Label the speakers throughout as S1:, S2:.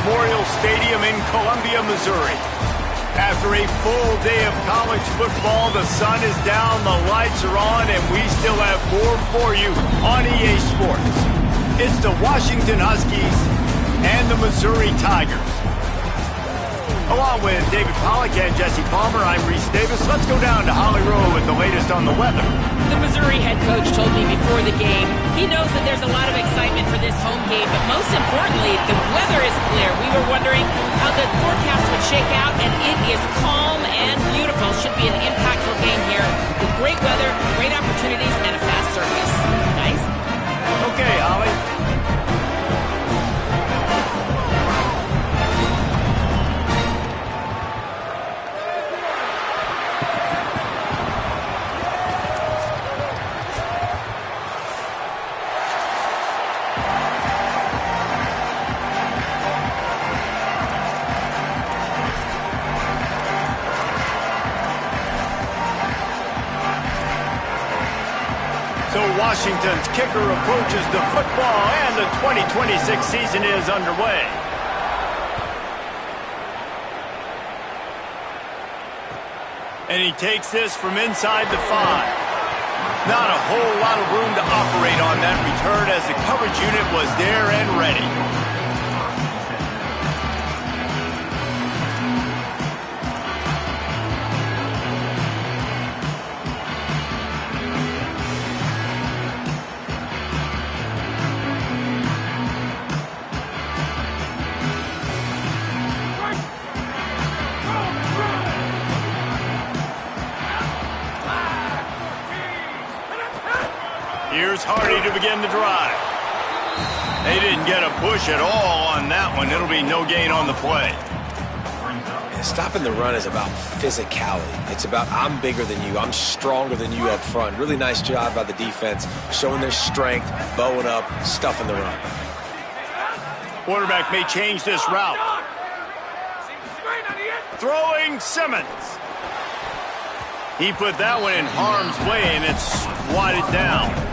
S1: Memorial Stadium in Columbia, Missouri. After a full day of college football, the sun is down, the lights are on, and we still have more for you on EA Sports. It's the Washington Huskies and the Missouri Tigers. Along with David Pollack and Jesse Palmer, I'm Reese Davis. Let's go down to Holly Rowe with the latest on the weather.
S2: The Missouri head coach told me before the game he knows that there's a lot of excitement for this home game, but most importantly, the weather is clear. We were wondering how the forecast would shake out, and it is calm and beautiful. Should be an impactful game here with great weather, great opportunities, and a fast surface. Nice?
S1: Okay, Holly. So Washington's kicker approaches the football, and the 2026 season is underway. And he takes this from inside the 5. Not a whole lot of room to operate on that return as the coverage unit was there and ready. Here's Hardy to begin the drive. They didn't get a push at all on that one. It'll be no gain on the play.
S3: Stopping the run is about physicality. It's about I'm bigger than you. I'm stronger than you up front. Really nice job by the defense, showing their strength, bowing up, stuffing the run.
S1: Quarterback may change this route. Throwing Simmons. He put that one in harm's way, and it's swatted down.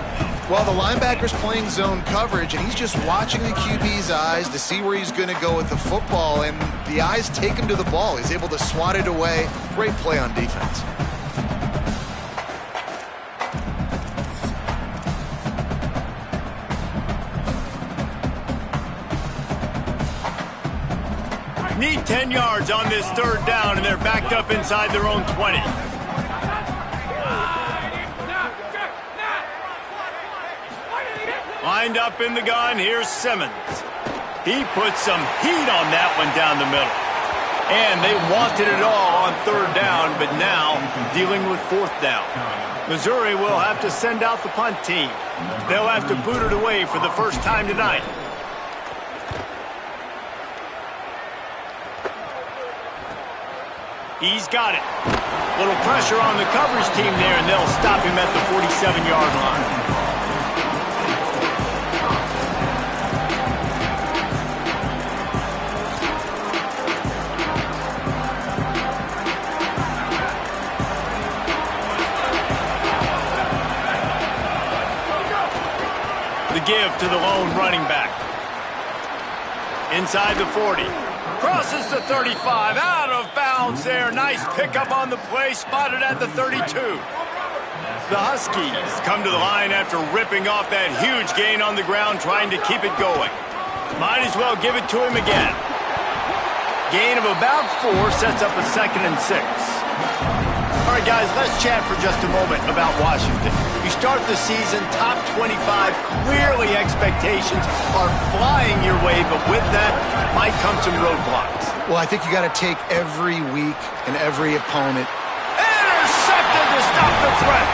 S4: Well, the linebacker's playing zone coverage, and he's just watching the QB's eyes to see where he's going to go with the football, and the eyes take him to the ball. He's able to swat it away. Great play on defense.
S1: Need 10 yards on this third down, and they're backed up inside their own 20. Lined up in the gun, here's Simmons. He put some heat on that one down the middle. And they wanted it all on third down, but now dealing with fourth down. Missouri will have to send out the punt team. They'll have to boot it away for the first time tonight. He's got it. Little pressure on the coverage team there, and they'll stop him at the 47-yard line. Give to the lone running back. Inside the 40. Crosses the 35. Out of bounds there. Nice pickup on the play. Spotted at the 32. The Huskies come to the line after ripping off that huge gain on the ground, trying to keep it going. Might as well give it to him again. Gain of about 4 sets up a 2nd and 6. All right, guys, let's chat for just a moment about Washington. You start the season top 25. Clearly, expectations are flying your way, but with that might come some roadblocks.
S4: Well, I think you got to take every week and every opponent.
S1: Intercepted to stop the threat.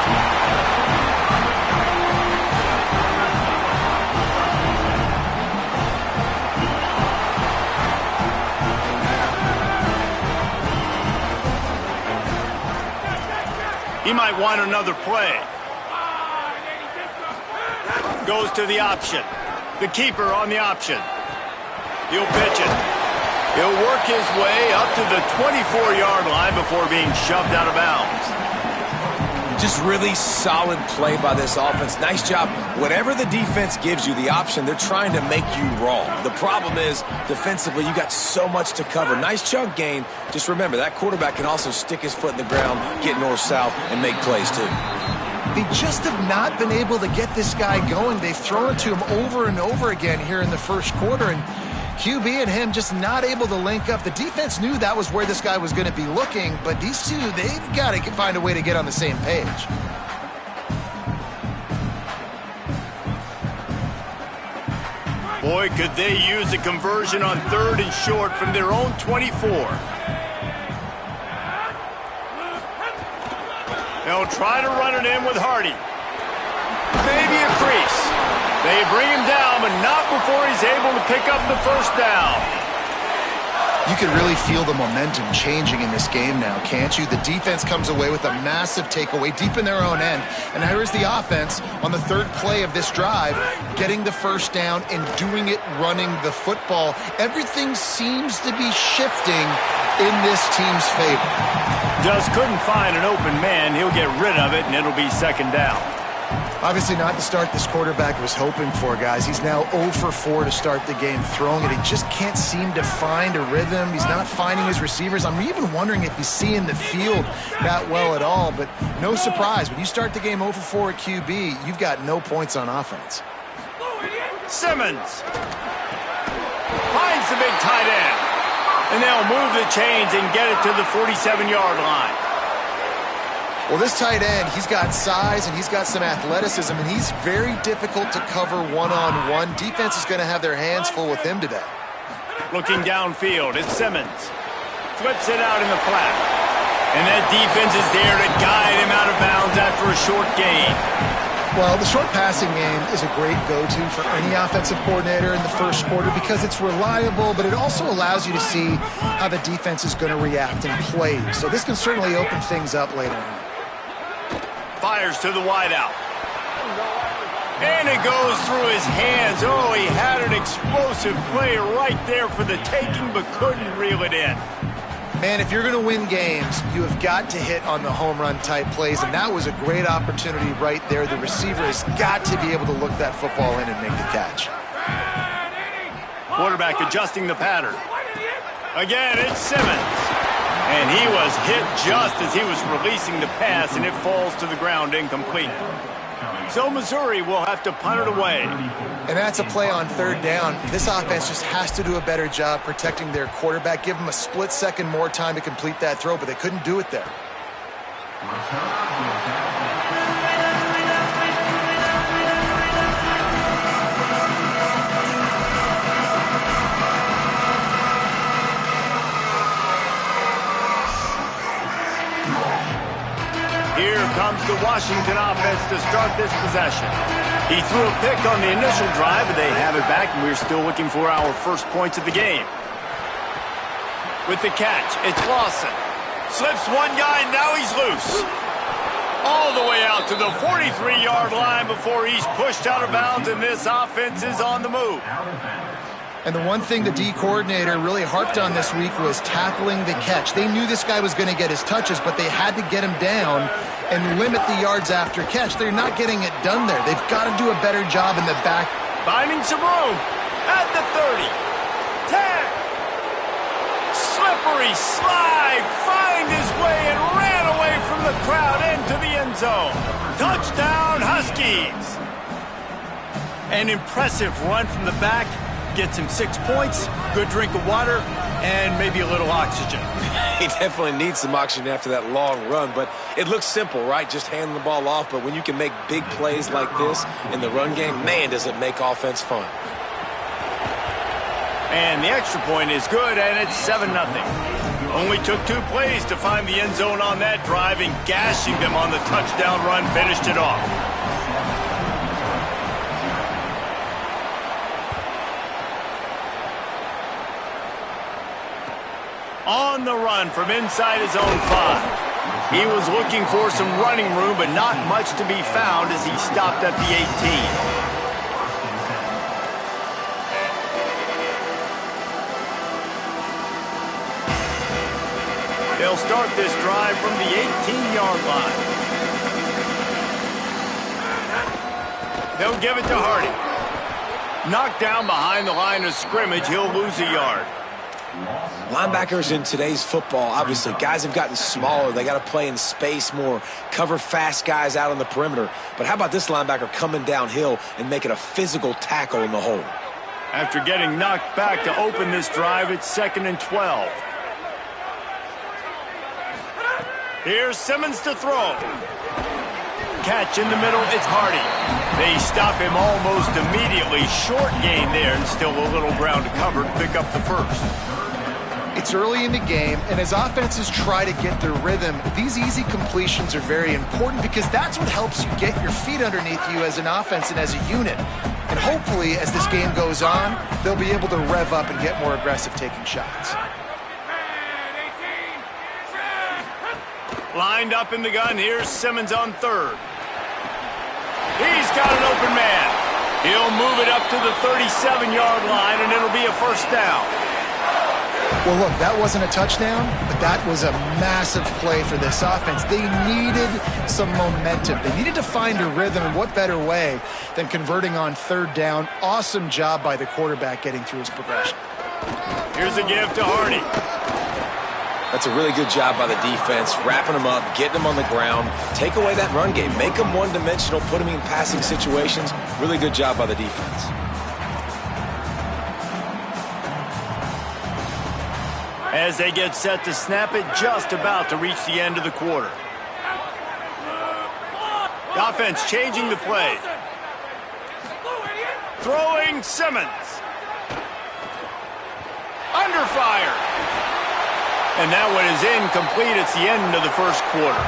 S1: He might want another play. Goes to the option. The keeper on the option. He'll pitch it. He'll work his way up to the 24-yard line before being shoved out of bounds.
S3: Just really solid play by this offense. Nice job. Whatever the defense gives you the option, they're trying to make you wrong. The problem is, defensively, you got so much to cover. Nice chunk gain. Just remember, that quarterback can also stick his foot in the ground, get north-south, and make plays too.
S4: They just have not been able to get this guy going. They've thrown it to him over and over again here in the first quarter, and QB and him just not able to link up. The defense knew that was where this guy was going to be looking, but these two, they've got to find a way to get on the same page.
S1: Boy, could they use a conversion on 3rd and short from their own 24. They'll try to run it in with Hardy. Maybe a crease. They bring him down, but not before he's able to pick up the first down.
S4: You can really feel the momentum changing in this game now, can't you? The defense comes away with a massive takeaway deep in their own end. And here's the offense on the 3rd play of this drive, getting the first down and doing it running the football. Everything seems to be shifting in this team's favor.
S1: Just couldn't find an open man. He'll get rid of it, and it'll be 2nd down.
S4: Obviously not the start this quarterback was hoping for, guys. He's now 0 for 4 to start the game throwing it. He just can't seem to find a rhythm. He's not finding his receivers. I'm even wondering if he's seeing the field that well at all. But no surprise, when you start the game 0 for 4 at QB, you've got no points on offense.
S1: Simmons finds the big tight end. And they'll move the chains and get it to the 47-yard line.
S4: Well, this tight end, he's got size and he's got some athleticism, and he's very difficult to cover one-on-one. Defense is going to have their hands full with him today.
S1: Looking downfield, it's Simmons. Flips it out in the flat. And that defense is there to guide him out of bounds after a short gain.
S4: Well, the short passing game is a great go-to for any offensive coordinator in the first quarter because it's reliable, but it also allows you to see how the defense is going to react in plays. So this can certainly open things up later on.
S1: Fires to the wideout. And it goes through his hands. Oh, he had an explosive play right there for the taking, but couldn't reel it in.
S4: Man, if you're going to win games, you have got to hit on the home run type plays, and that was a great opportunity right there. The receiver has got to be able to look that football in and make the catch.
S1: Quarterback adjusting the pattern. Again, it's Simmons. And he was hit just as he was releasing the pass, and it falls to the ground incomplete. So Missouri will have to punt it away.
S4: And that's a play on 3rd down. This offense just has to do a better job protecting their quarterback. Give him a split second more time to complete that throw, but they couldn't do it there.
S1: Here comes the Washington offense to start this possession. He threw a pick on the initial drive, but they have it back, and we're still looking for our first points of the game. With the catch, it's Lawson. Slips one guy, now he's loose. All the way out to the 43-yard line before he's pushed out of bounds, and this offense is on the move.
S4: And the one thing the D coordinator really harped on this week was tackling the catch. They knew this guy was going to get his touches, but they had to get him down and limit the yards after catch. They're not getting it done there. They've got to do a better job in the back.
S1: Finding some room at the 30. 10. Slippery slide. Find his way and ran away from the crowd into the end zone. Touchdown, Huskies. An impressive run from the back. Gets him 6 points, good drink of water, and maybe a little oxygen.
S3: He definitely needs some oxygen after that long run, but it looks simple, right? Just handing the ball off, but when you can make big plays like this in the run game, man, does it make offense fun.
S1: And the extra point is good, and it's 7-0. Only took 2 plays to find the end zone on that drive, and gashing them on the touchdown run finished it off. On the run from inside his own 5. He was looking for some running room, but not much to be found as he stopped at the 18. They'll start this drive from the 18-yard line. They'll give it to Hardy. Knocked down behind the line of scrimmage, he'll lose a yard.
S3: Linebackers in today's football, obviously, guys have gotten smaller. They got to play in space more, cover fast guys out on the perimeter. But how about this linebacker coming downhill and making a physical tackle in the hole?
S1: After getting knocked back to open this drive, it's 2nd and 12. Here's Simmons to throw. Catch in the middle, it's Hardy. They stop him almost immediately. Short gain there, and still a little ground to cover to pick up the first.
S4: It's early in the game, and as offenses try to get their rhythm, these easy completions are very important because that's what helps you get your feet underneath you as an offense and as a unit. And hopefully, as this game goes on, they'll be able to rev up and get more aggressive taking shots.
S1: Lined up in the gun, here's Simmons on 3rd. He's got an open man. He'll move it up to the 37-yard line, and it'll be a first down.
S4: Well, look, that wasn't a touchdown, but that was a massive play for this offense. They needed some momentum. They needed to find a rhythm, and what better way than converting on 3rd down. Awesome job by the quarterback getting through his progression.
S1: Here's a give to Hardy.
S3: That's a really good job by the defense, wrapping them up, getting them on the ground, take away that run game, make them one-dimensional, put them in passing situations. Really good job by the defense.
S1: As they get set to snap it, just about to reach the end of the quarter. The offense changing the play. Throwing Simmons. Under fire. And that one is incomplete. It's the end of the first quarter.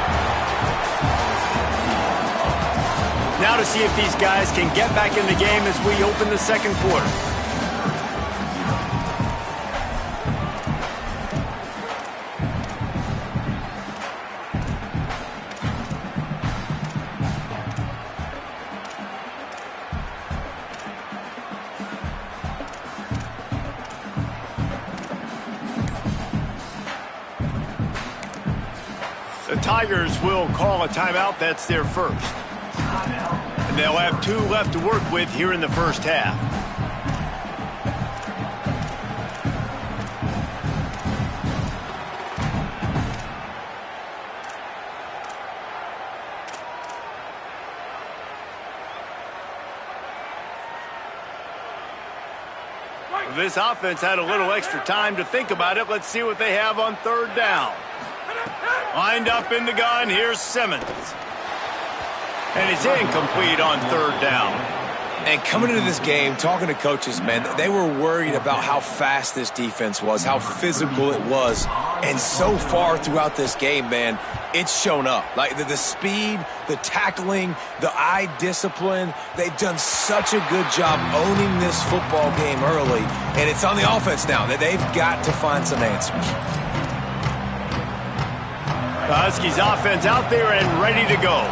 S1: Now to see if these guys can get back in the game as we open the second quarter. The Tigers will call a timeout. That's their first. And they'll have 2 left to work with here in the first half. This offense had a little extra time to think about it. Let's see what they have on 3rd down. Lined up in the gun, here's Simmons. And it's incomplete on 3rd down.
S3: And coming into this game, talking to coaches, man, they were worried about how fast this defense was, how physical it was. And so far throughout this game, man, it's shown up. Like the speed, the tackling, the eye discipline, they've done such a good job owning this football game early. And it's on the offense now that they've got to find some answers.
S1: The Huskies offense out there and ready to go.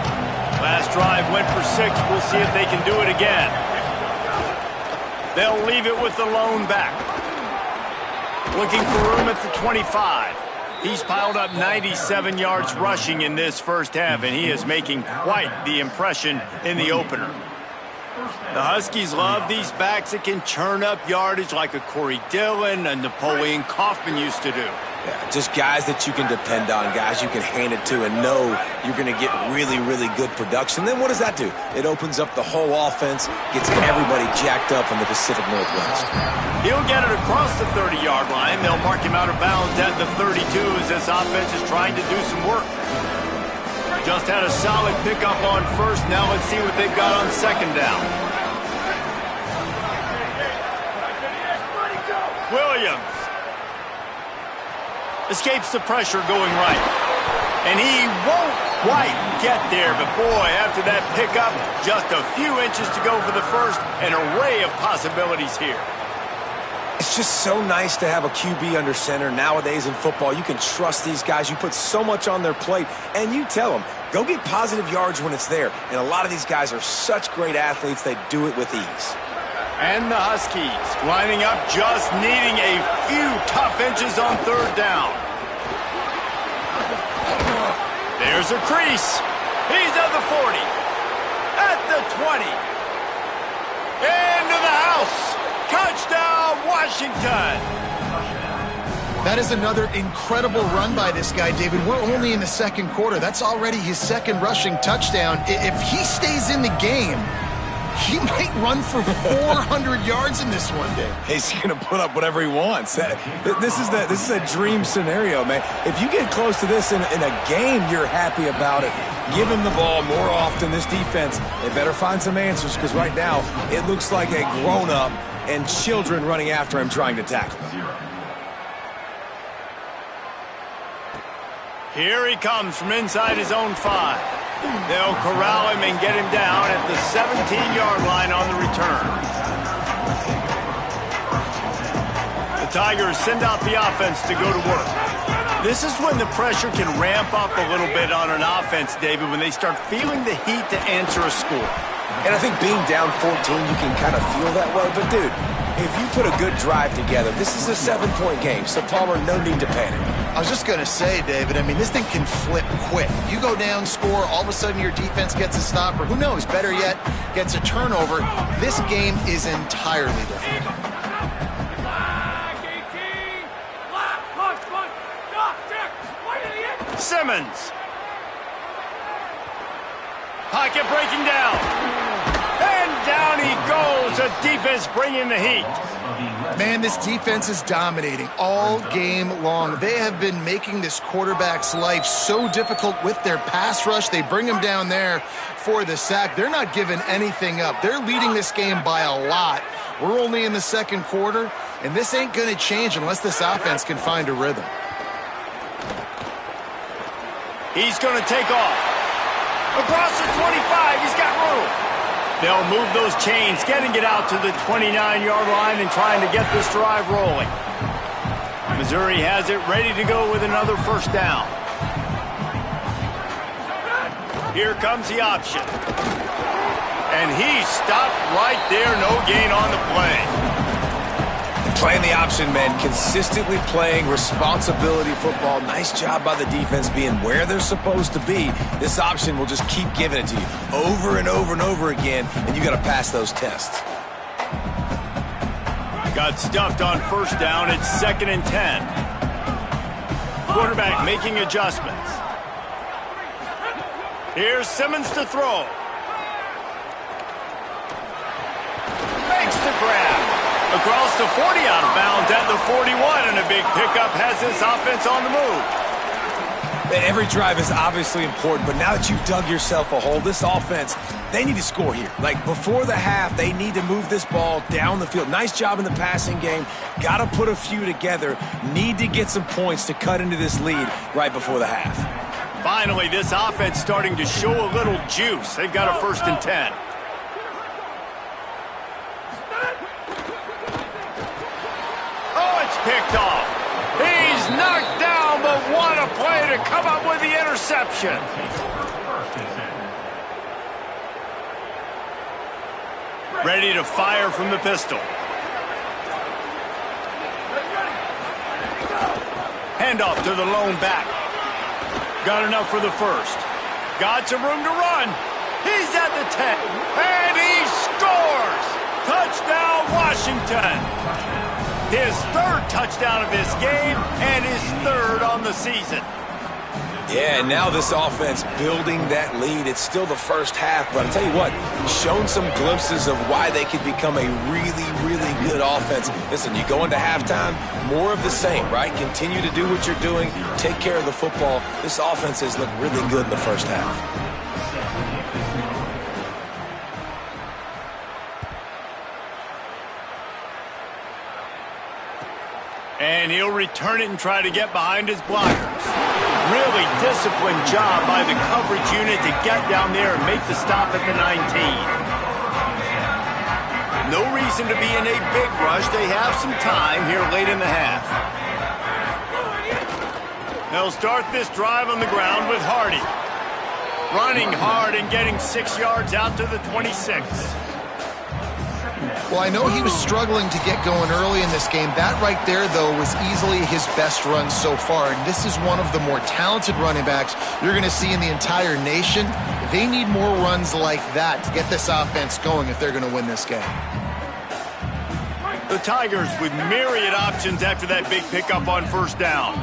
S1: Last drive went for 6. We'll see if they can do it again. They'll leave it with the lone back. Looking for room at the 25. He's piled up 97 yards rushing in this first half, and he is making quite the impression in the opener. The Huskies love these backs that can churn up yardage like a Corey Dillon and Napoleon Kaufman used to do.
S3: Yeah, just guys that you can depend on, guys you can hand it to and know you're going to get really, really good production. Then what does that do? It opens up the whole offense, gets everybody jacked up in the Pacific Northwest.
S1: He'll get it across the 30-yard line. They'll mark him out of bounds at the 32 as this offense is trying to do some work. Just had a solid pickup on 1st. Now let's see what they've got on 2nd down. Williams escapes the pressure going right. And he won't quite get there, but boy, after that pickup, just a few inches to go for the first. An array of possibilities here.
S3: It's just so nice to have a QB under center nowadays in football. You can trust these guys. You put so much on their plate, and you tell them, go get positive yards when it's there. And a lot of these guys are such great athletes, they do it with ease.
S1: And the Huskies lining up, just needing a few tough inches on 3rd down. There's a crease. He's at the 40, at the 20, Into the house. Touchdown, Washington.
S4: That is another incredible run by this guy, David. We're only in the second quarter. That's already his second rushing touchdown. If he stays in the game, he might run for 400 yards in this one day.
S3: He's going to put up whatever he wants. This is a dream scenario, man. If you get close to this in a game, you're happy about it. Give him the ball more often. This defense, they better find some answers, because right now it looks like a grown-up and children running after him trying to tackle him.
S1: Here he comes from inside his own 5. They'll corral him and get him down at the 17-yard line on the return. The Tigers send out the offense to go to work. This is when the pressure can ramp up a little bit on an offense, David, when they start feeling the heat to answer a score.
S3: And I think being down 14, you can kind of feel that way. But, dude, if you put a good drive together, this is a 7-point game, so Palmer, no need to panic.
S4: I was just going to say, David, I mean, this thing can flip quick. You go down, score, all of a sudden your defense gets a stop, or who knows, better yet, gets a turnover. This game is entirely different.
S1: Simmons. Pocket breaking down. And down he goes. The defense bringing the heat.
S4: Man, this defense is dominating all game long. They have been making this quarterback's life so difficult with their pass rush. They bring him down there for the sack. They're not giving anything up. They're leading this game by a lot. We're only in the second quarter, and this ain't going to change unless this offense can find a rhythm.
S1: He's going to take off. Across the 25, he's got room. They'll move those chains, getting it out to the 29-yard line and trying to get this drive rolling. Missouri has it ready to go with another first down. Here comes the option. And he stopped right there, no gain on the play.
S3: Playing the option, man, consistently playing responsibility football. Nice job by the defense being where they're supposed to be. This option will just keep giving it to you over and over and over again, and you got to pass those tests.
S1: Got stuffed on first down. It's 2nd and 10. Quarterback making adjustments. Here's Simmons to throw. Makes the grab. Across the 40, out of bounds at the 41, and a big pickup has this offense on the move.
S3: Every drive is obviously important, but now that you've dug yourself a hole, this offense, they need to score here. Like, before the half, they need to move this ball down the field. Nice job in the passing game. Got to put a few together. Need to get some points to cut into this lead right before the half.
S1: Finally, this offense starting to show a little juice. They've got a 1st and 10. Picked off. He's knocked down, but what a play to come up with the interception. Ready to fire from the pistol. Handoff to the lone back. Got enough for the first. Got some room to run. He's at the 10. And he scores! Touchdown, Washington. His 3rd touchdown of this game and his 3rd on the season.
S3: Yeah, and now this offense building that lead. It's still the first half, but I'll tell you what, shown some glimpses of why they could become a really, really good offense. Listen, you go into halftime, more of the same, right? Continue to do what you're doing, take care of the football. This offense has looked really good in the first half.
S1: And he'll return it and try to get behind his blockers. Really disciplined job by the coverage unit to get down there and make the stop at the 19. No reason to be in a big rush. They have some time here late in the half. They'll start this drive on the ground with Hardy. Running hard and getting 6 yards out to the 26.
S4: Well, I know he was struggling to get going early in this game. That right there, though, was easily his best run so far. And this is one of the more talented running backs you're going to see in the entire nation. They need more runs like that to get this offense going if they're going to win this game.
S1: The Tigers with myriad options after that big pickup on first down.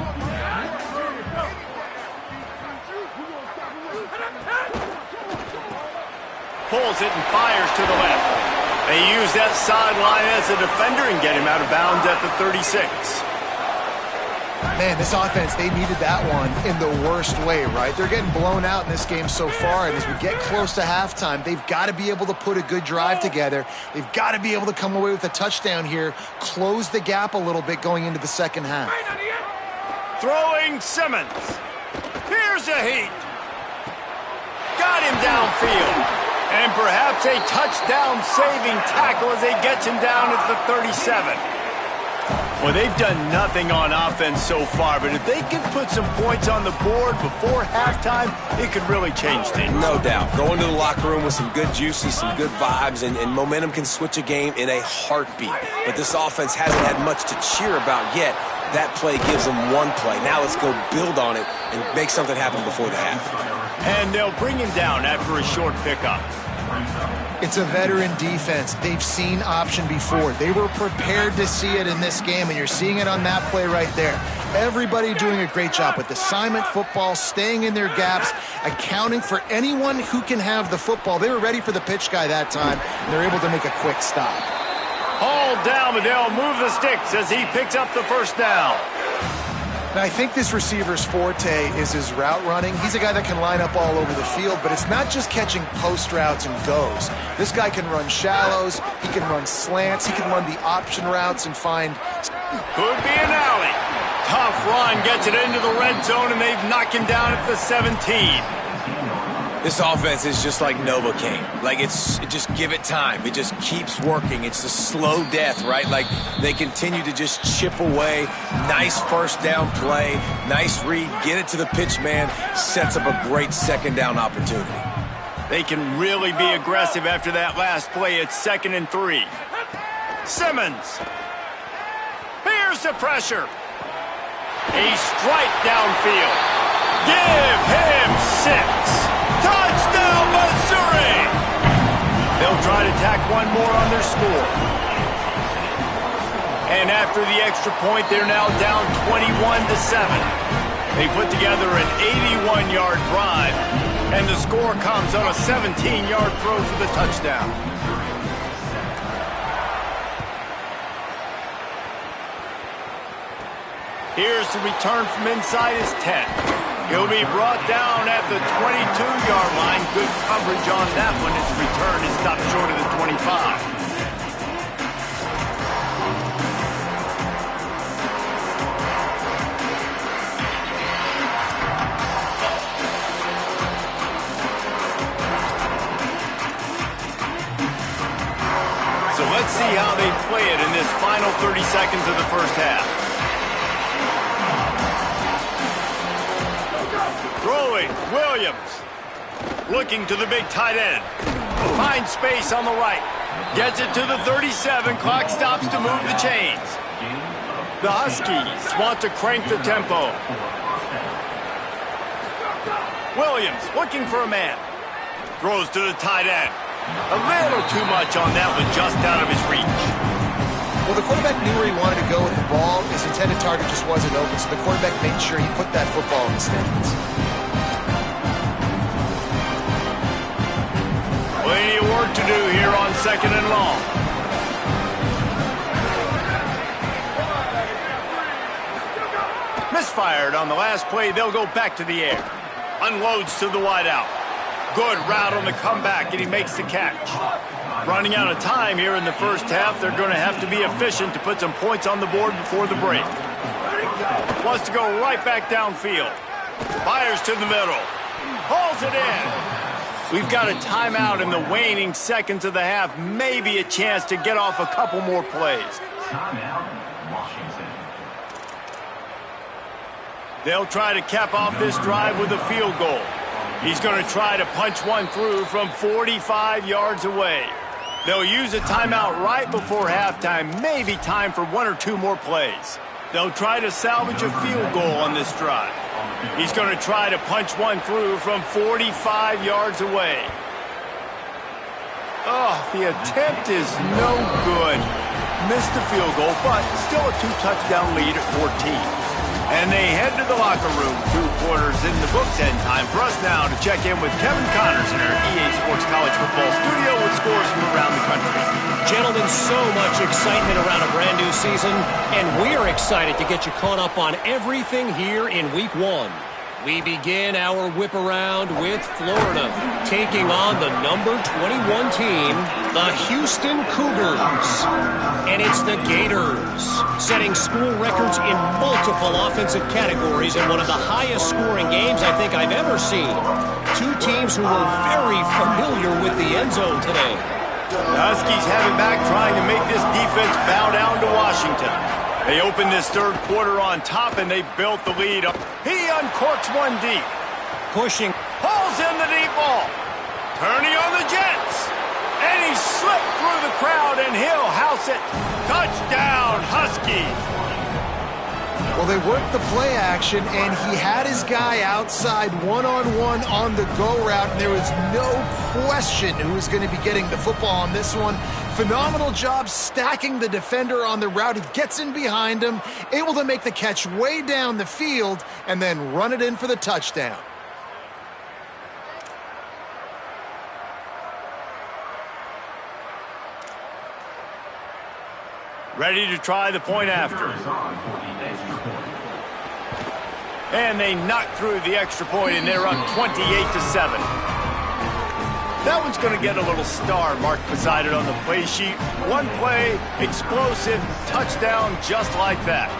S1: Pulls it and fires to the left. They use that sideline as a defender and get him out of bounds at the 36.
S4: Man, this offense, they needed that one in the worst way, right? They're getting blown out in this game so far, and as we get close to halftime, they've got to be able to put a good drive together. They've got to be able to come away with a touchdown here, close the gap a little bit going into the second half.
S1: Throwing Simmons. Here's a heat. Got him downfield. And perhaps a touchdown-saving tackle as they get him down at the 37. Well, they've done nothing on offense so far, but if they can put some points on the board before halftime, it could really change things.
S3: No doubt. Go into the locker room with some good juices, some good vibes, and momentum can switch a game in a heartbeat. But this offense hasn't had much to cheer about yet. That play gives them one play. Now let's go build on it and make something happen before the half.
S1: And they'll bring him down after a short pickup.
S4: It's a veteran defense. They've seen option before. They were prepared to see it in this game, and you're seeing it on that play right there. Everybody doing a great job with assignment football, staying in their gaps, accounting for anyone who can have the football. They were ready for the pitch guy that time, and they're able to make a quick stop.
S1: Hauled down, but they'll move the sticks as he picks up the first down.
S4: Now, I think this receiver's forte is his route running. He's a guy that can line up all over the field, but it's not just catching post routes and goes. This guy can run shallows, he can run slants, he can run the option routes and find...
S1: Could be an alley. Tough run, gets it into the red zone, and they've knocked him down at the 17.
S3: This offense is just like Novocaine. Like, just give it time. It just keeps working. It's a slow death, right? Like, they continue to just chip away. Nice first down play. Nice read. Get it to the pitch man. Sets up a great second down opportunity.
S1: They can really be aggressive after that last play. It's 2nd and 3. Simmons. Here's the pressure. A strike downfield. Give him 6. Touchdown, Missouri! They'll try to tack one more on their score. And after the extra point, they're now down 21-7. They put together an 81-yard drive, and the score comes on a 17-yard throw for the touchdown. Here's the return from inside his 10. He'll be brought down at the 22-yard line. Good coverage on that one. His return is stopped short of the 25. So let's see how they play it in this final 30 seconds of the first half. Throwing, Williams. Looking to the big tight end. Finds space on the right. Gets it to the 37. Clock stops to move the chains. The Huskies want to crank the tempo. Williams looking for a man. Throws to the tight end. A little too much on that one, just out of his reach.
S4: Well, the quarterback knew where he wanted to go with the ball. His intended target just wasn't open, so the quarterback made sure he put that football in the stands.
S1: Plenty of work to do here on 2nd and long. Misfired on the last play. They'll go back to the air. Unloads to the wideout. Good route on the comeback, and he makes the catch. Running out of time here in the first half. They're going to have to be efficient to put some points on the board before the break. Wants to go right back downfield. Fires to the middle. Hauls it in. We've got a timeout in the waning seconds of the half. Maybe a chance to get off a couple more plays. They'll try to cap off this drive with a field goal. He's going to try to punch one through from 45 yards away. They'll use a timeout right before halftime, maybe time for 1 or 2 more plays. They'll try to salvage a field goal on this drive. He's going to try to punch one through from 45 yards away. Oh, the attempt is no good. Missed the field goal, but still a 2-touchdown lead at 14. And they head to the locker room. 2 quarters in the books, and time for us now to check in with Kevin Connors in our EA Sports College Football studio with scores from around the country.
S5: Gentlemen, so much excitement around a brand new season, and we're excited to get you caught up on everything here in Week 1. We begin our whip around with Florida, taking on the number 21 team, the Houston Cougars. And it's the Gators, setting school records in multiple offensive categories in one of the highest scoring games I think I've ever seen. 2 teams who were very familiar with the end zone today.
S1: The Huskies have it back, trying to make this defense bow down to Washington. They opened this third quarter on top, and they built the lead up. He uncorks one deep.
S5: Pushing.
S1: Pulls in the deep ball. Turning on the Jets. And he slipped through the crowd, and he'll house it. Touchdown, Huskies.
S4: Well, they worked the play action, and he had his guy outside one-on-one on the go route, and there was no question who was going to be getting the football on this one. Phenomenal job stacking the defender on the route. He gets in behind him, able to make the catch way down the field, and then run it in for the touchdown.
S1: Ready to try the point after. And they knock through the extra point, and they're up 28-7. That one's going to get a little star marked beside it on the play sheet. One play, explosive, touchdown, just like that.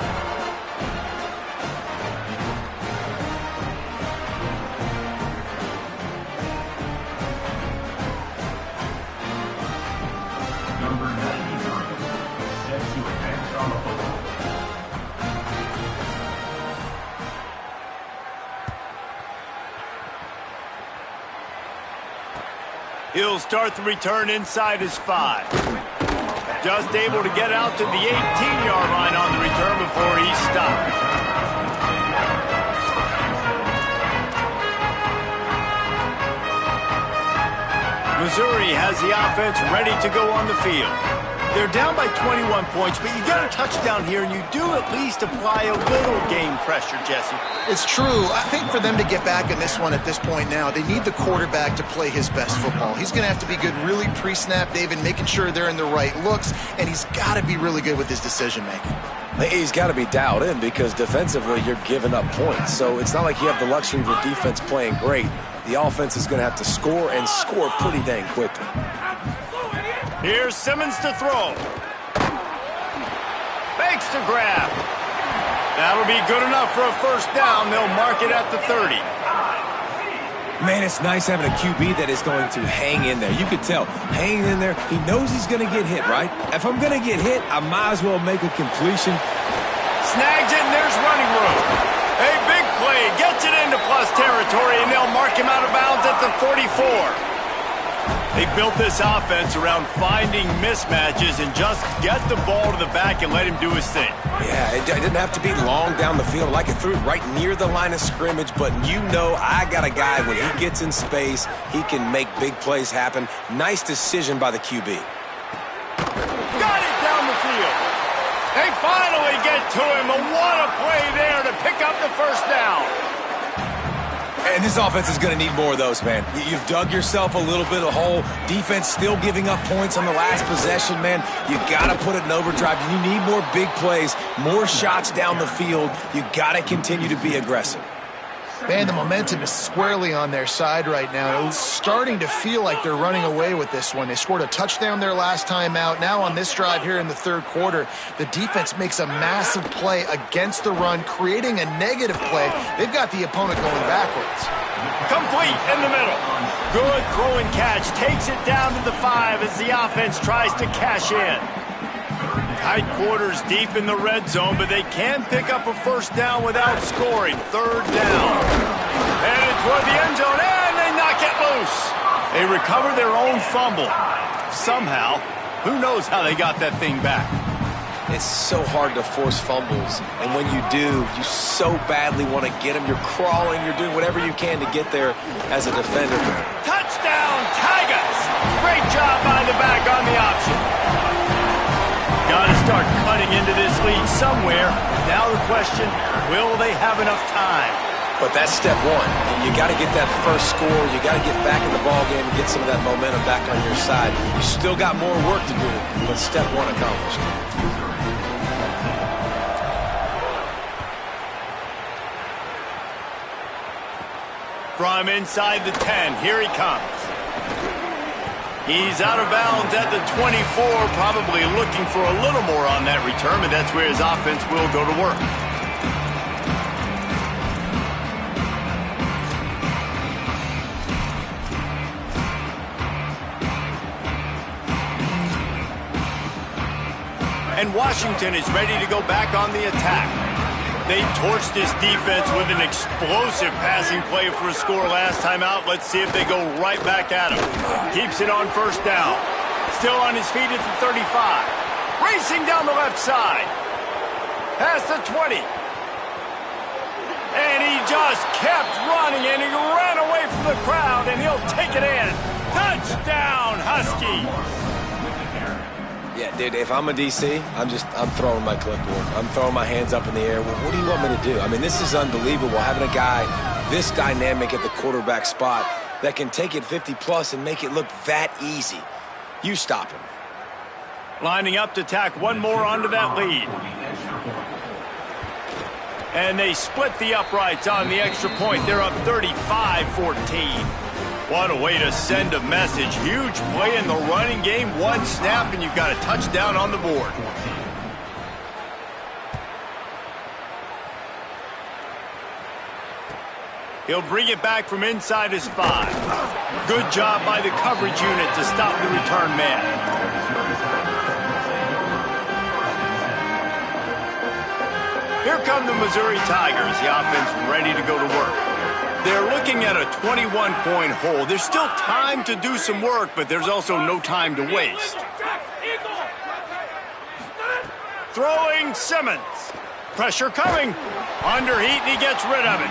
S1: He'll start the return inside his 5. Just able to get out to the 18-yard line on the return before he stopped. Missouri has the offense ready to go on the field. They're down by 21 points, but you get a touchdown here, and you do at least apply a little game pressure, Jesse.
S4: It's true. I think for them to get back in this one at this point now, they need the quarterback to play his best football. He's going to have to be good really pre-snap, David, making sure they're in the right looks, and he's got to be really good with his decision-making.
S3: He's got to be dialed in because defensively you're giving up points. So it's not like you have the luxury of your defense playing great. The offense is going to have to score and score pretty dang quickly.
S1: Here's Simmons to throw. Fakes to grab. That'll be good enough for a first down. They'll mark it at the 30.
S3: Man, it's nice having a QB that is going to hang in there. You can tell, hanging in there, he knows he's going to get hit, right? If I'm going to get hit, I might as well make a completion.
S1: Snags it, and there's running room. A big play, gets it into plus territory, and they'll mark him out of bounds at the 44. They built this offense around finding mismatches and just get the ball to the back and let him do his thing.
S3: Yeah, it didn't have to be long down the field. Like it threw it right near the line of scrimmage, but you know I got a guy when he gets in space, he can make big plays happen. Nice decision by the QB.
S1: Got it down the field. They finally get to him, and what a play there to pick up the first down.
S3: And this offense is going to need more of those, man. You've dug yourself a little bit of hole. Defense still giving up points on the last possession, man. You got to put it in overdrive. You need more big plays, more shots down the field. You got to continue to be aggressive.
S4: Man, the momentum is squarely on their side right now. It's starting to feel like they're running away with this one. They scored a touchdown their last time out. Now on this drive here in the third quarter, the defense makes a massive play against the run, creating a negative play. They've got the opponent going backwards.
S1: Complete in the middle. Good throw and catch. Takes it down to the 5 as the offense tries to cash in. Tight quarters deep in the red zone, but they can pick up a first down without scoring. Third down. Headed toward the end zone, and they knock it loose. They recover their own fumble. somehow. Who knows how they got that thing back?
S3: It's so hard to force fumbles, and when you do, you so badly want to get them. You're crawling, you're doing whatever you can to get there as a defender.
S1: Touchdown, Tigers! Great job by the back on the option. Got to start cutting into this lead somewhere. Now the question, will they have enough time?
S3: But that's step one. You got to get that first score. You got to get back in the ball game and get some of that momentum back on your side. You still got more work to do, but step one accomplished.
S1: From inside the 10, here he comes. He's out of bounds at the 24, probably looking for a little more on that return, and that's where his offense will go to work. And Washington is ready to go back on the attack. They torched this defense with an explosive passing play for a score last time out. Let's see if they go right back at him. Keeps it on first down. Still on his feet at the 35. Racing down the left side. Past the 20. And he just kept running, and he ran away from the crowd, and he'll take it in. Touchdown, Husky.
S3: Yeah, dude, if I'm a DC, I'm throwing my clipboard. I'm throwing my hands up in the air. Well, what do you want me to do? I mean, this is unbelievable, having a guy this dynamic at the quarterback spot that can take it 50-plus and make it look that easy. You stop him.
S1: Lining up to tack one more onto that lead. And they split the uprights on the extra point. They're up 35-14. What a way to send a message. Huge play in the running game. One snap, and you've got a touchdown on the board. He'll bring it back from inside his 5. Good job by the coverage unit to stop the return man. Here come the Missouri Tigers. The offense ready to go to work. They're looking at a 21-point hole. There's still time to do some work, but there's also no time to waste. Throwing Simmons. Pressure coming. Underheat, and he gets rid of it.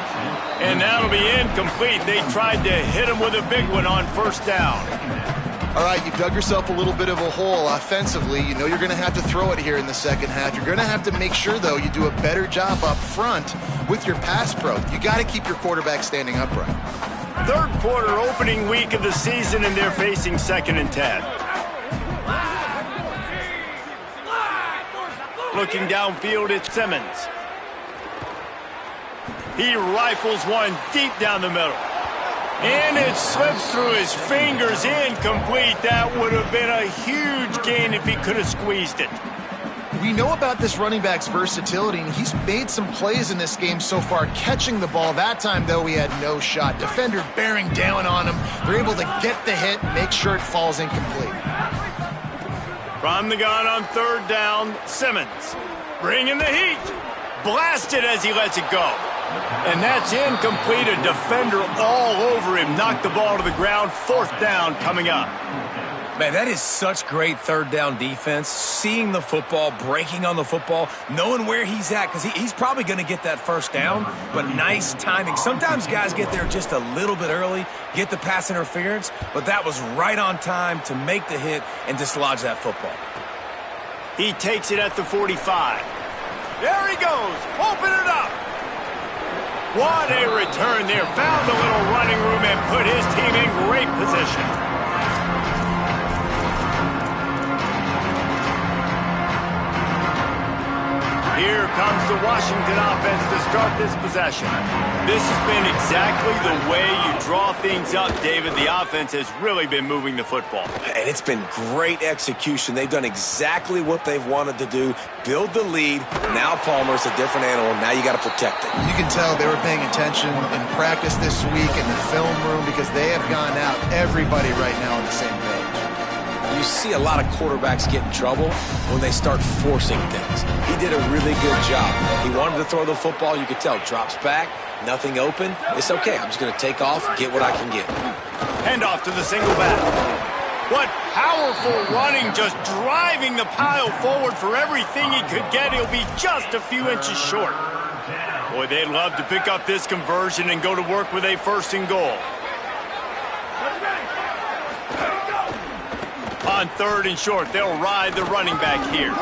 S1: And that'll be incomplete. They tried to hit him with a big one on first down.
S4: All right, you've dug yourself a little bit of a hole offensively. You know you're going to have to throw it here in the second half. You're going to have to make sure, though, you do a better job up front with your pass pro. You got to keep your quarterback standing upright.
S1: Third quarter, opening week of the season, and they're facing 2nd and 10. Looking downfield, it's Simmons. He rifles one deep down the middle. And it slips through his fingers, incomplete. That would have been a huge gain if he could have squeezed it.
S4: We know about this running back's versatility, and he's made some plays in this game so far catching the ball. That time, though, he had no shot. Defender bearing down on him. They're able to get the hit and make sure it falls incomplete.
S1: From the gun on third down, Simmons. Bringing the heat. Blasted as he lets it go. And that's incomplete. A defender all over him. Knocked the ball to the ground. Fourth down coming up.
S3: Man, that is such great third down defense. Seeing the football, breaking on the football, knowing where he's at, because he's probably going to get that first down, but nice timing. Sometimes guys get there just a little bit early, get the pass interference, but that was right on time to make the hit and dislodge that football.
S1: He takes it at the 45. There he goes. Open it up. What a return there. Found a little running room and put his team in great position. Here comes the Washington offense to start this possession. This has been exactly the way you draw things up, David. The offense has really been moving the football.
S3: And it's been great execution. They've done exactly what they've wanted to do. Build the lead. Now Palmer's a different animal. Now you got to protect it.
S4: You can tell they were paying attention in practice this week in the film room because they have gone out, everybody right now on the same page.
S3: You see a lot of quarterbacks get in trouble when they start forcing things. He did a really good job. He wanted to throw the football. You could tell. Drops back, nothing open. It's okay. I'm just going to take off, get what I can get.
S1: Hand off to the single back. What powerful running, just driving the pile forward for everything he could get. He'll be just a few inches short. Boy, they'd love to pick up this conversion and go to work with a 1st and goal. On 3rd and short, they'll ride the running back here.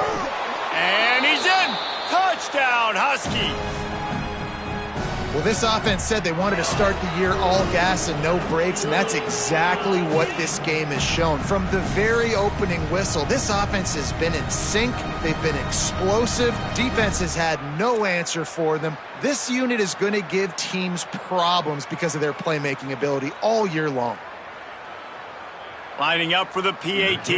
S1: And he's in! Touchdown, Huskies!
S4: Well, this offense said they wanted to start the year all gas and no brakes, and that's exactly what this game has shown. From the very opening whistle, this offense has been in sync. They've been explosive. Defense has had no answer for them. This unit is going to give teams problems because of their playmaking ability all year long.
S1: Lining up for the PAT.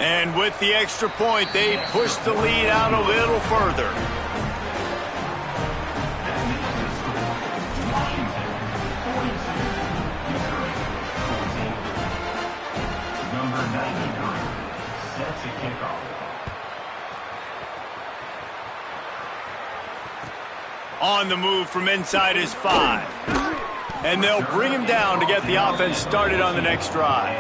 S1: And with the extra point, they push the lead out a little further. On the move from inside his 5. And they'll bring him down to get the offense started on the next drive.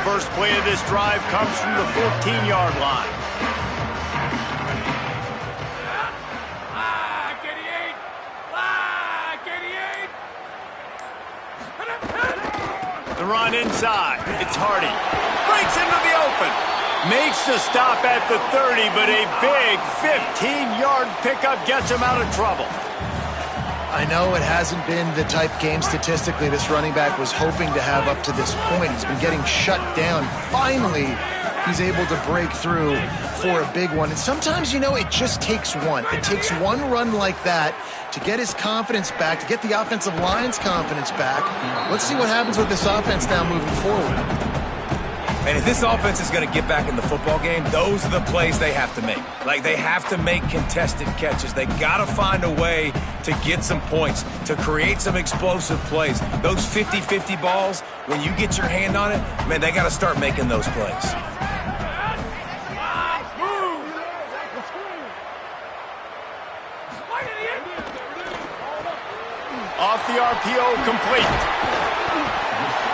S1: First play of this drive comes from the 14-yard line. The run inside. It's Hardy. Breaks into the open. Makes the stop at the 30, but a big 15-yard pickup gets him out of trouble.
S4: I know it hasn't been the type game statistically this running back was hoping to have up to this point. He's been getting shut down. Finally, he's able to break through for a big one. And sometimes, you know, it just takes one. It takes one run like that to get his confidence back, to get the offensive line's confidence back. Let's see what happens with this offense now moving forward.
S3: And if this offense is going to get back in the football game, those are the plays they have to make. Like, they have to make contested catches. They got to find a way to get some points, to create some explosive plays. Those 50-50 balls, when you get your hand on it, man, they got to start making those plays.
S1: Off the RPO, complete.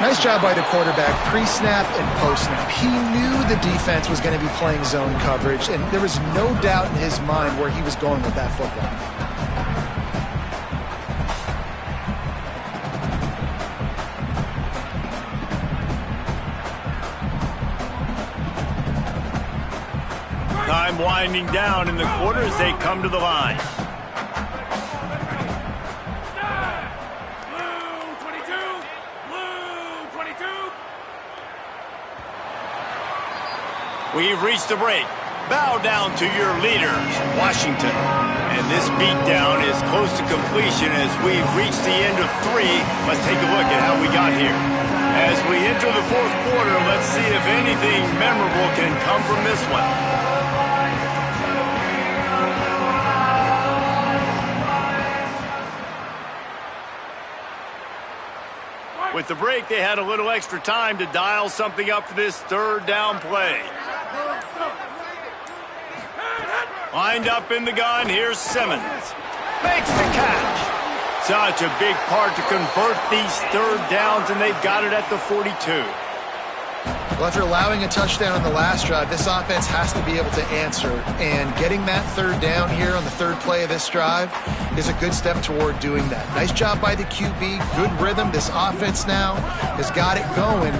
S4: Nice job by the quarterback, pre-snap and post-snap. He knew the defense was going to be playing zone coverage, and there was no doubt in his mind where he was going with that football.
S1: Time winding down in the quarter as they come to the line. We've reached the break. Bow down to your leaders, Washington. And this beatdown is close to completion as we've reached the end of 3. Let's take a look at how we got here. As we enter the 4th quarter, let's see if anything memorable can come from this one. With the break, they had a little extra time to dial something up for this 3rd down play. Lined up in the gun, here's Simmons. Makes the catch. Such a big part to convert these 3rd downs, and they've got it at the 42.
S4: Well, after allowing a touchdown on the last drive, this offense has to be able to answer. And getting that 3rd down here on the 3rd play of this drive is a good step toward doing that. Nice job by the QB. Good rhythm. This offense now has got it going.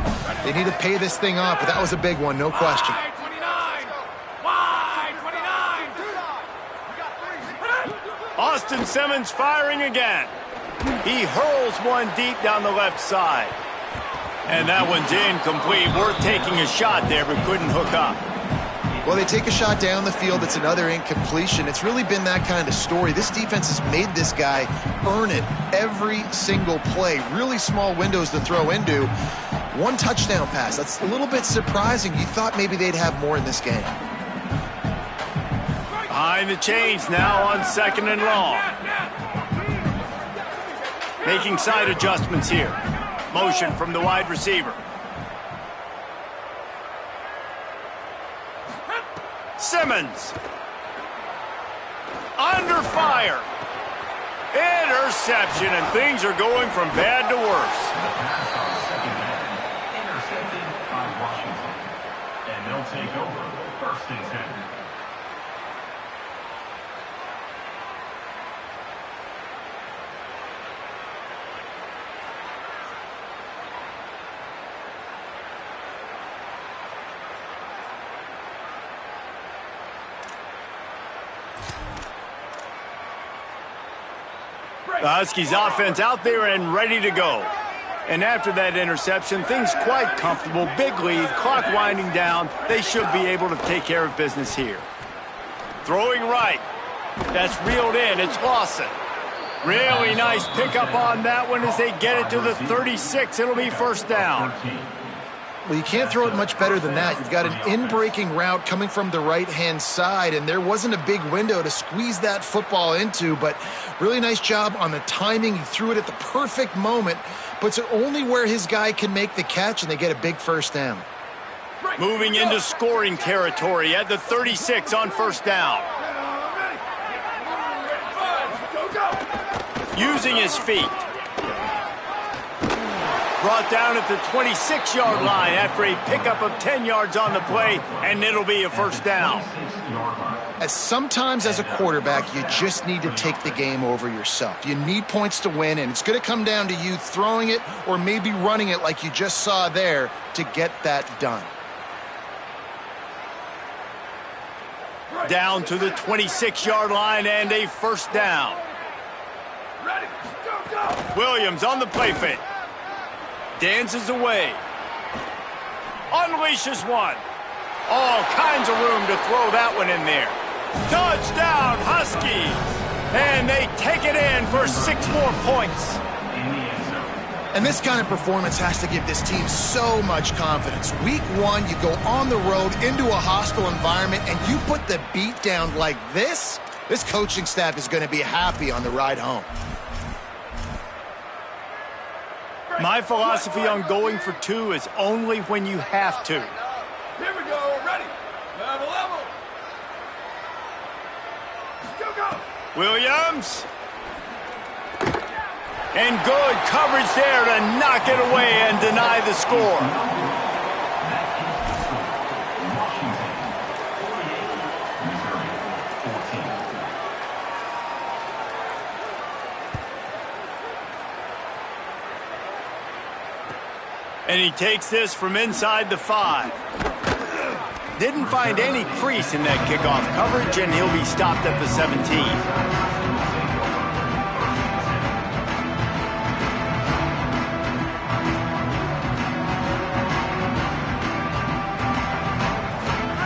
S4: They need to pay this thing off, but that was a big one, no question.
S1: Austin Simmons firing again. He hurls one deep down the left side. And that one's incomplete. Worth taking a shot there, but couldn't hook up.
S4: Well, they take a shot down the field. It's another incompletion. It's really been that kind of story. This defense has made this guy earn it every single play. Really small windows to throw into. One touchdown pass. That's a little bit surprising. You thought maybe they'd have more in this game.
S1: Behind the chains now on 2nd and long. Making side adjustments here. Motion from the wide receiver. Simmons. Under fire. Interception, and things are going from bad to worse.
S6: Intercepted by Washington. And they'll take over 1st and 10.
S1: The Huskies offense out there and ready to go. And after that interception, things quite comfortable. Big lead, clock winding down. They should be able to take care of business here. Throwing right. That's reeled in. It's Lawson. Really nice pickup on that one as they get it to the 36. It'll be 1st down.
S4: Well, you can't throw it much better than that. You've got an in-breaking route coming from the right-hand side, and there wasn't a big window to squeeze that football into, but really nice job on the timing. He threw it at the perfect moment, puts it only where his guy can make the catch, and they get a big 1st down.
S1: Moving into scoring territory at the 36 on 1st down. Using his feet. Brought down at the 26-yard line after a pickup of 10 yards on the play, and it'll be a 1st down.
S4: As sometimes as a quarterback, you just need to take the game over yourself. You need points to win, and it's going to come down to you throwing it or maybe running it like you just saw there to get that done.
S1: Down to the 26-yard line and a 1st down. Williams on the play fake. Dances away. Unleashes one. All kinds of room to throw that one in there. Touchdown, Huskies! And they take it in for 6 more points.
S4: And this kind of performance has to give this team so much confidence. Week 1, you go on the road into a hostile environment, and you put the beat down like this coaching staff is going to be happy on the ride home.
S1: My philosophy on going for 2 is only when you have to.
S7: Here we go, ready. Level. Go.
S1: Williams. And good coverage there to knock it away and deny the score. And he takes this from inside the 5. Didn't find any crease in that kickoff coverage, and he'll be stopped at the 17.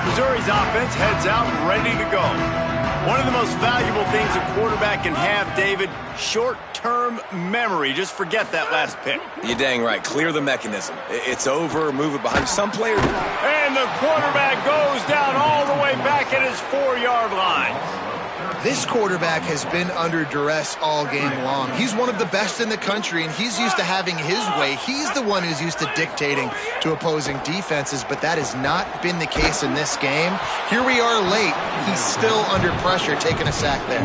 S1: Missouri's offense heads out ready to go. One of the most valuable things a quarterback can have, David, short-term memory. Just forget that last pick.
S3: You're dang right. Clear the mechanism. It's over. Move it behind some player.
S1: And the quarterback goes down all the way back at his 4-yard line.
S4: This quarterback has been under duress all game long. He's one of the best in the country, and he's used to having his way. He's the one who's used to dictating to opposing defenses, but that has not been the case in this game. Here we are late. He's still under pressure, taking a sack there.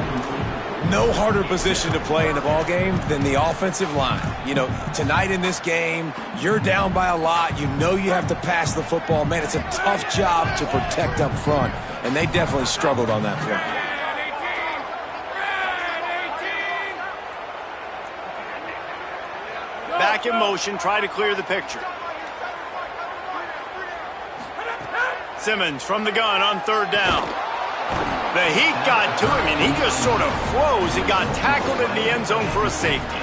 S3: No harder position to play in the ball game than the offensive line. You know, tonight in this game, you're down by a lot. You know you have to pass the football. Man, it's a tough job to protect up front, and they definitely struggled on that play.
S1: Back in motion, try to clear the picture. Simmons from the gun on 3rd down. The heat got to him, and he just sort of froze and got tackled in the end zone for a safety.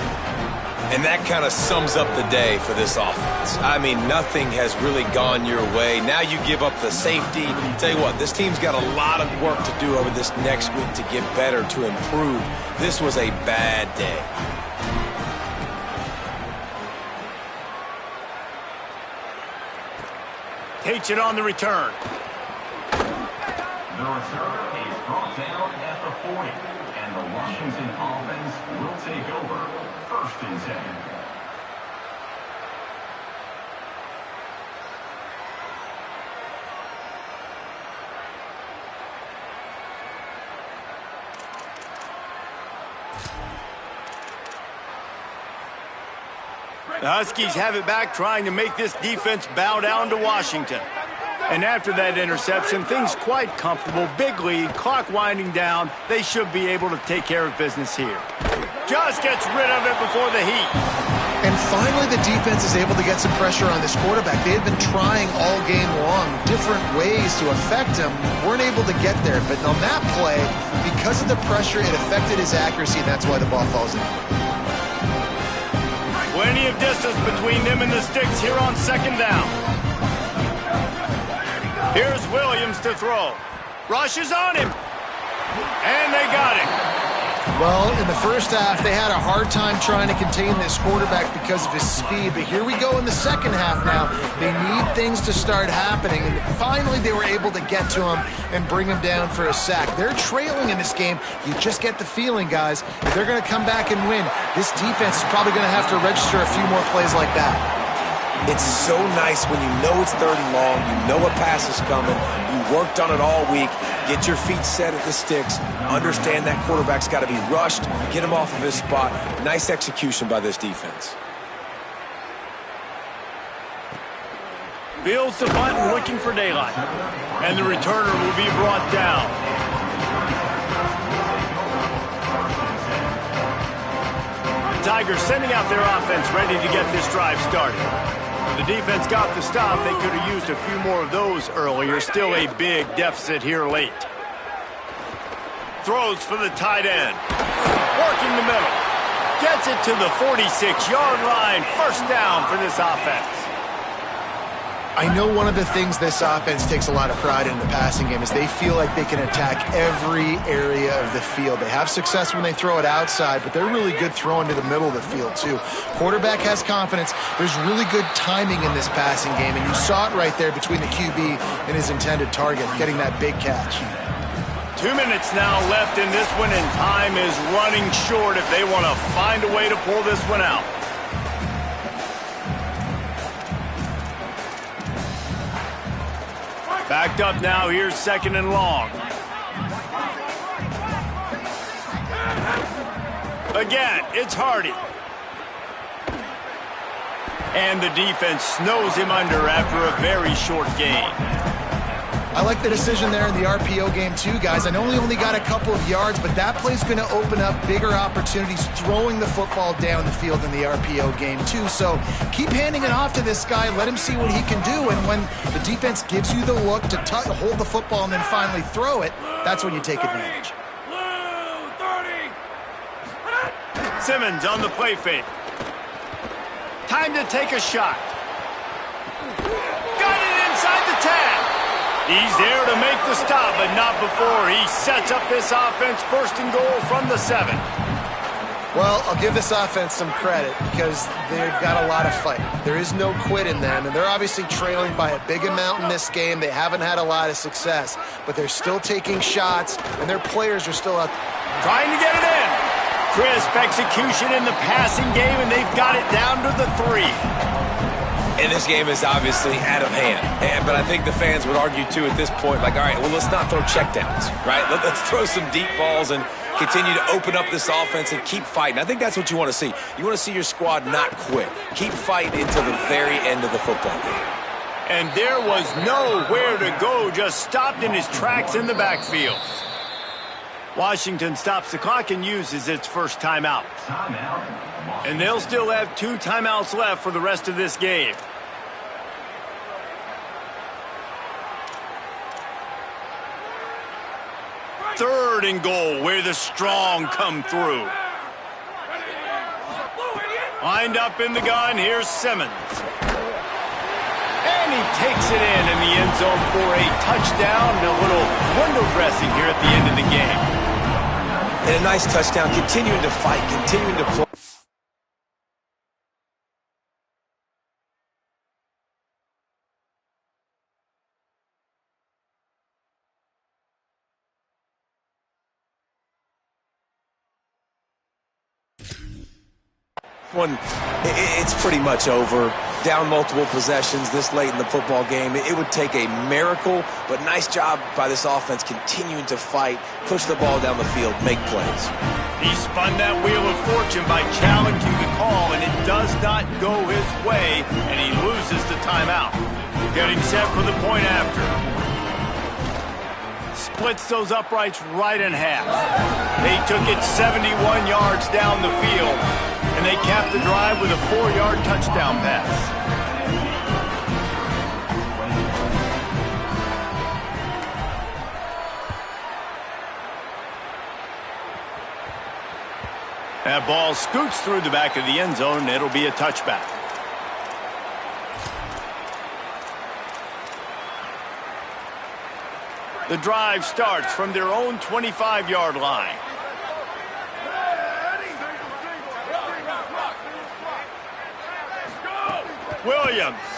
S3: And that kind of sums up the day for this offense. I mean, nothing has really gone your way. Now you give up the safety. Tell you what, this team's got a lot of work to do over this next week to get better, to improve. This was a bad day.
S1: Takes it on the return.
S6: The return is brought down at the 40, and the Washington offense will take over 1st and 10.
S1: The Huskies have it back, trying to make this defense bow down to Washington. And after that interception, things quite comfortable. Big lead, clock winding down. They should be able to take care of business here. Just gets rid of it before the heat.
S4: And finally, the defense is able to get some pressure on this quarterback. They had been trying all game long different ways to affect him. Weren't able to get there. But on that play, because of the pressure, it affected his accuracy, and that's why the ball falls in.
S1: Plenty of distance between them and the sticks here on second down. Here's Williams to throw. Rushes on him. And they got him.
S4: Well, in the first half, they had a hard time trying to contain this quarterback because of his speed. But here we go in the second half now. They need things to start happening. And finally, they were able to get to him and bring him down for a sack. They're trailing in this game. You just get the feeling, guys, if they're going to come back and win, this defense is probably going to have to register a few more plays like that.
S3: It's so nice when you know it's third and long, you know a pass is coming, you worked on it all week, get your feet set at the sticks, understand that quarterback's got to be rushed, get him off of his spot. Nice execution by this defense.
S1: Fields the punt, looking for daylight. And the returner will be brought down. Tigers sending out their offense ready to get this drive started. The defense got the stop. They could have used a few more of those earlier. Still a big deficit here late. Throws for the tight end. Working the middle. Gets it to the 46-yard line. First down for this offense.
S4: I know one of the things this offense takes a lot of pride in the passing game is they feel like they can attack every area of the field. They have success when they throw it outside, but they're really good throwing to the middle of the field too. Quarterback has confidence. There's really good timing in this passing game, and you saw it right there between the QB and his intended target, getting that big catch.
S1: 2 minutes now left in this one, and time is running short if they want to find a way to pull this one out. Backed up now, here's second and long. Again, it's Hardy. And the defense snows him under after a very short gain.
S4: I like the decision there in the RPO game too, guys. I know he only got a couple of yards, but that play's going to open up bigger opportunities throwing the football down the field in the RPO game too. So keep handing it off to this guy. Let him see what he can do. And when the defense gives you the look to hold the football and then finally throw it, that's when you take advantage.
S1: Simmons on the play fake. Time to take a shot. Got it inside the 10. He's there to make the stop, but not before he sets up this offense first and goal from the 7.
S4: Well, I'll give this offense some credit because they've got a lot of fight. There is no quit in them, and they're obviously trailing by a big amount in this game. They haven't had a lot of success, but they're still taking shots, and their players are still out
S1: trying to get it in. Crisp execution in the passing game, and they've got it down to the 3.
S3: And this game is obviously out of hand. But I think the fans would argue, too, at this point, like, all right, well, let's not throw checkdowns, right? Let's throw some deep balls and continue to open up this offense and keep fighting. I think that's what you want to see. You want to see your squad not quit. Keep fighting until the very end of the football game.
S1: And there was nowhere to go, just stopped in his tracks in the backfield. Washington stops the clock and uses its first timeout. And they'll still have 2 timeouts left for the rest of this game. Third and goal, where the strong come through. Lined up in the gun, here's Simmons. And he takes it in the end zone for a touchdown. A little window dressing here at the end of the game.
S3: And a nice touchdown, continuing to fight, continuing to play. It's pretty much over. Down multiple possessions this late in the football game. It would take a miracle, but nice job by this offense continuing to fight, push the ball down the field, make plays.
S1: He spun that wheel of fortune by challenging the call, and it does not go his way, and he loses the timeout. Getting set for the point after. Splits those uprights right in half. They took it 71 yards down the field, and they capped the drive with a 4-yard touchdown pass. That ball scoots through the back of the end zone, and it'll be a touchback. The drive starts from their own 25-yard line. Williams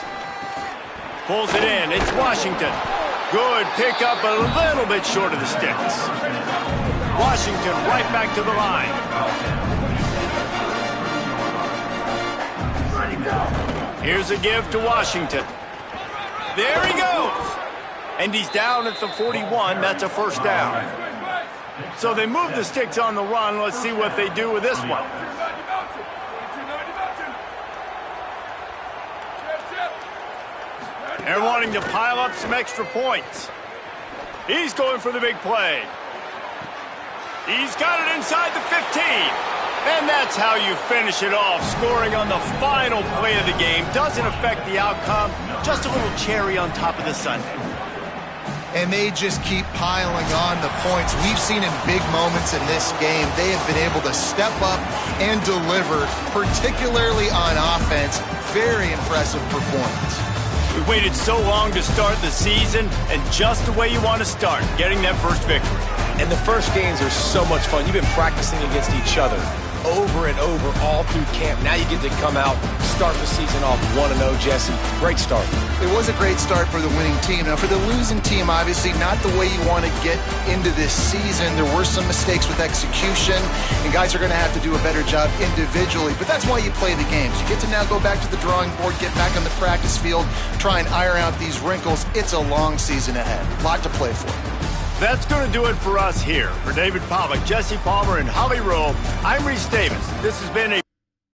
S1: pulls it in. It's Washington. Good pickup, a little bit short of the sticks. Washington right back to the line. Here's a give to Washington. There he goes. And he's down at the 41. That's a first down. So they move the sticks on the run. Let's see what they do with this one. They're wanting to pile up some extra points. He's going for the big play. He's got it inside the 15. And that's how you finish it off. Scoring on the final play of the game doesn't affect the outcome. Just a little cherry on top of the sundae.
S4: And they just keep piling on the points. We've seen in big moments in this game, they have been able to step up and deliver, particularly on offense. Very impressive performance.
S1: We waited so long to start the season, and just the way you want to start, getting that first victory.
S3: And the first games are so much fun. You've been practicing against each other over and over all through camp. Now you get to come out, start the season off 1-0, Jesse. Great start.
S4: It was a great start for the winning team. Now, for the losing team, obviously not the way you want to get into this season. There were some mistakes with execution, and guys are going to have to do a better job individually. But that's why you play the games. You get to now go back to the drawing board, get back on the practice field, try and iron out these wrinkles. It's a long season ahead. A lot to play for.
S1: That's going to do it for us here. For David Pollack, Jesse Palmer, and Holly Rowe, I'm Reese Davis. This has been a